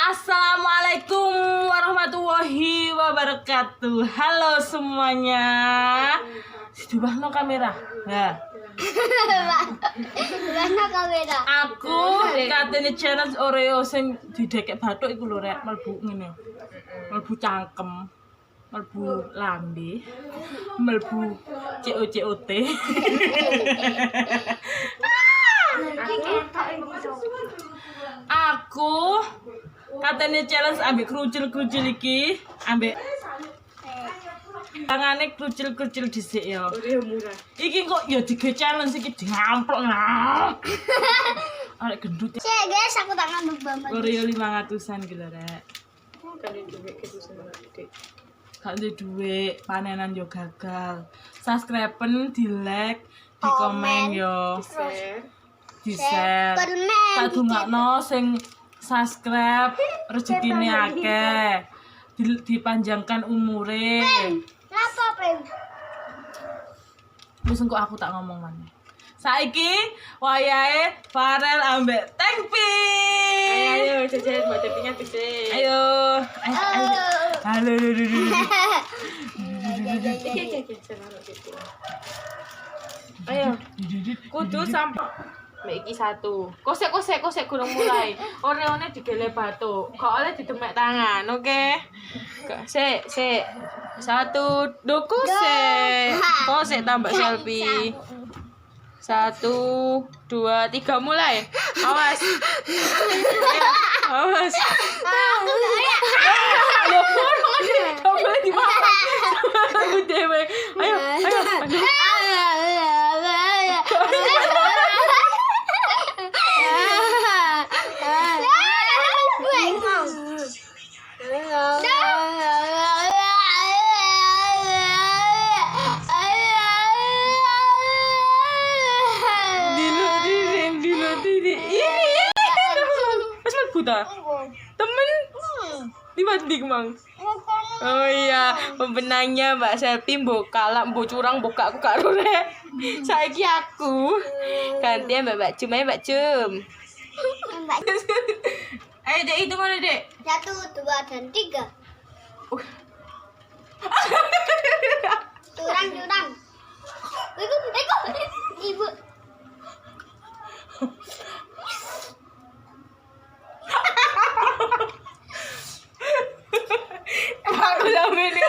Assalamualaikum warahmatullahi wabarakatuh. Halo semuanya. Dibahno kamera. Nah. Dibahno kamera. Aku katene challenge Oreo sing didekek bathuk iku lho rek, mlebu ngene. Mlebu cangkem. Mlebu lambe. Mlebu COCOT. Aku katanya challenge ambek kerucil-kerucil iki, ambek tangane kerucil-kerucil dhisik ya. Iki kok ya dige challenge iki diamplok nah. Arek gendut. Cek guys, aku tak ngambek banget. Oreo 500-an gitu rek. Kan duit kesusahan gede. Gak ada duit, panenan yo gagal. Subscribe-en, di-like, di-komen yo. Di-share. Tak dungakno sing subscribe rezekine akeh. Dipanjangkan umure. Kenapa, Prim? Wis engko aku tak ngomong maneh. Saiki wayahe Farel ambek Tengpi. Ayo jajan buat tepinya bisa. Ayo. Halo. Ayo. Kudu sampai iki satu. Kosek gurung mulai. Oreone digele batu. Kok oleh didemek tangan, oke? Sik. Satu, kosek tambah selfie. 1, 2, 3 mulai. Awas. Awas. Loh, kok boleh dimakan? Dewe. Ayo. Temen dibanding mang. Oh iya, pemenangnya Mbak Selfie mbok kalak mbok curang mbok gak aku gak rek. Saiki aku gantian Mbak Cum, ayo Mbak Cum. Ayo Dek, itu mana Dek? 1, 2, dan 3. Curang. Ibu. Aku sampe ini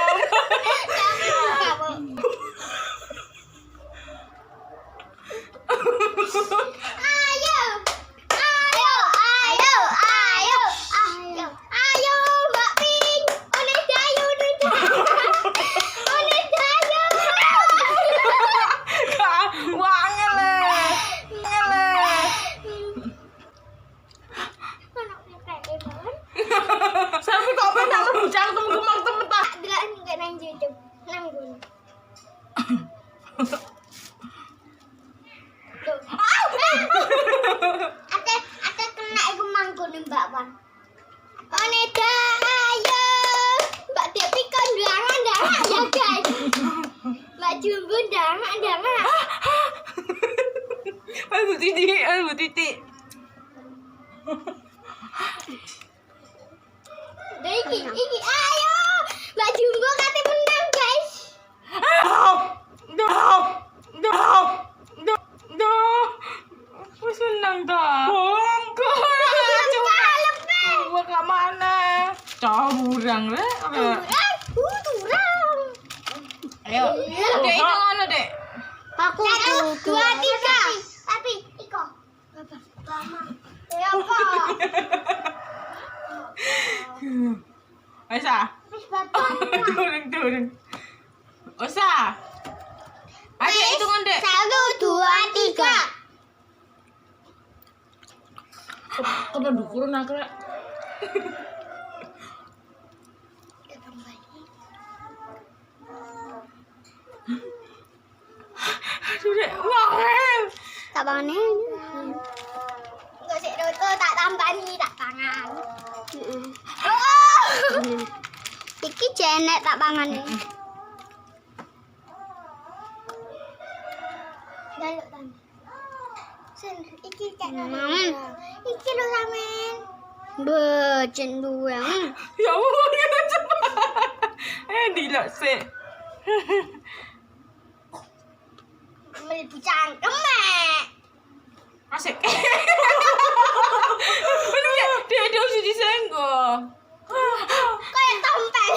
Ayo, Mbak Pink. Oleh dayu. sampe kok pengen lebujang temen-temen temen tak. Delok enggak nang YouTube. Nang ngono. Ate kena iku manggon Mbak Wan. One dayo. Mbak Depi kondangan ya guys. Mbak Jumbo dangan. Aduh titik. Iki ayo. Mbak Jumbo kate menang guys. Wis menang ta? Bongkor. Coba ke mana? Curang rek. Turang. Ayo. Dek itu ngono, Dek. Aku 1, 2, 3. Tapi iko. Lama. Ya apa? Wis ah. Wis bapak. Turun. Osa. Ayo hitungan, Dek. 1, 2, 3. Kena dukurun aku rek. Aduh Dek, wah. Tak pangan Gak sik roto tak tambani tak pangan. Iki jenek tak pangan. Galuk tan. Sen iki cek. Iki lho sampean. Bercenduang. Ya Allah, kita cepat. Dilok sih. Melebu cangkem, Mek. Asik. Bener ya? Dia harus disenggol. Kayak tompeng.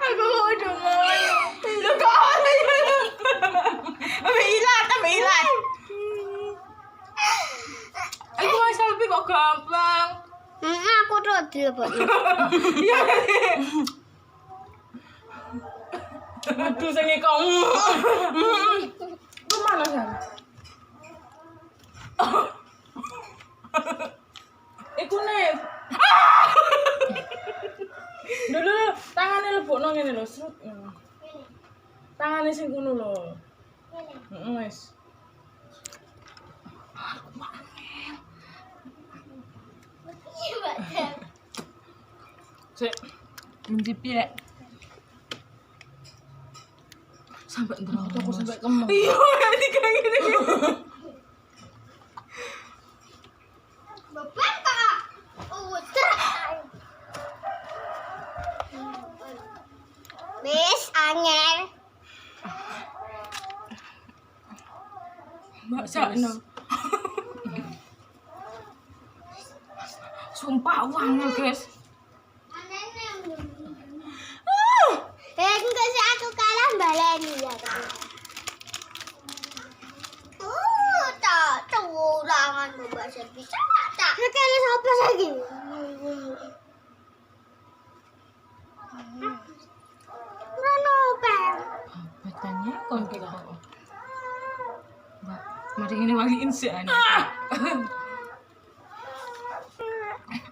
Aku udah mau. Lu kok ada ya? Ambil ilat. Aku mau selfie kok gampang. Aku tuh dilebok. Iya. Aduh, sengi kamu. Lu mana kan? Iku nih. Dulu tangannya lebokno ngene lho, srut. Tangannya sing ngono lho. Heeh, wis. Sik. Endi piye? Sampai ndelok aku sampai kemeng. Iya, dikangen iki. Bapak Kak. Udah. Wis angel. Mbak sakno. Sumpah wangel, guys. Enggak sih aku kalah baleni ya. Tak curangan bahasa bisa tak. Sekali siapa lagi? Rano pen. Batanya kon kita kok. Mbak, mari ini waliin sih anak.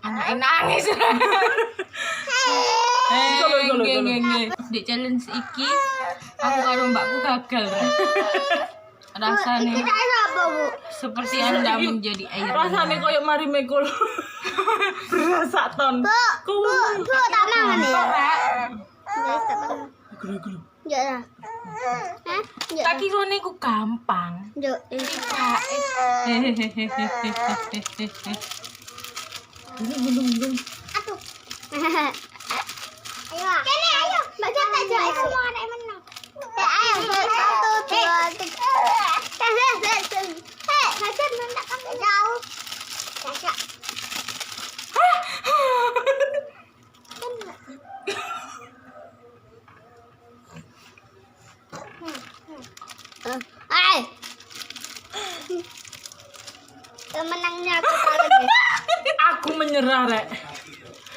Anak nangis. Di challenge iki aku karo mbakku gagal. Rasane Kita apa, Bu? seperti Anda menjadi air. Rasane koyo mari mekul. Berasa ton. Bu, tak mangan ya? Guys, tak mangan. Gelo-gelo. Ya lah. Hah? Ya. Tak kira niku gampang. Yuk, Belum. Aduh. Ayo. Kene ayo. Mbak Jaka aja semua anak menang. Ayo, 1 2 3. Hajar mendak kan jauh. Jaka. Menangnya aku lagi. Aku menyerah, Rek.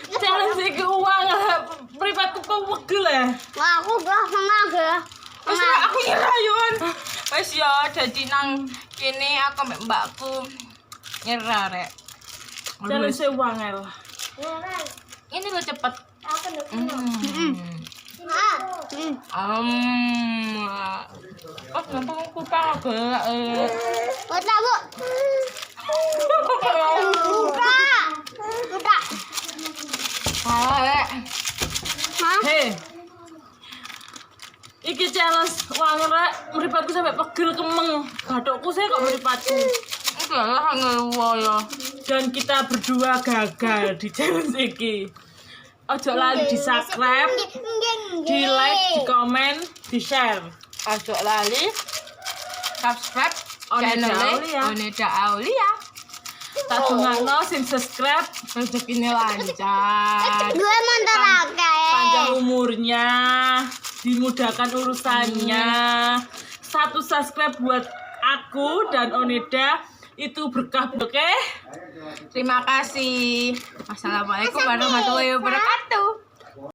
Challenge iki uang pripatku pewegel ya. Wah, aku gak semangat. Wes aku nyerah yon. Wes ya dadi nang kene aku mbek mbakku nyerah rek. Challenge uang el. Ini lo cepet. Oh, gampang aku gelak. Buka, Bu. Buka. Rek. Hah? Hei. Iki challenge uang Rek, mripatku sampai pegel kemeng. Bathukku saya kok mripatku. Udah ngeluwo ya. Dan kita berdua gagal di challenge iki. Ojo lali di subscribe, di like, di komen, di share. Ojo lali subscribe Oneda channel Aulia. Oneda Aulia. Tak dongakno sing subscribe Rezekine lancar. Gue mantan panjang umurnya, dimudahkan urusannya. 1 subscribe buat aku dan Oneda itu berkah, oke? Terima kasih. Wassalamualaikum warahmatullahi wabarakatuh.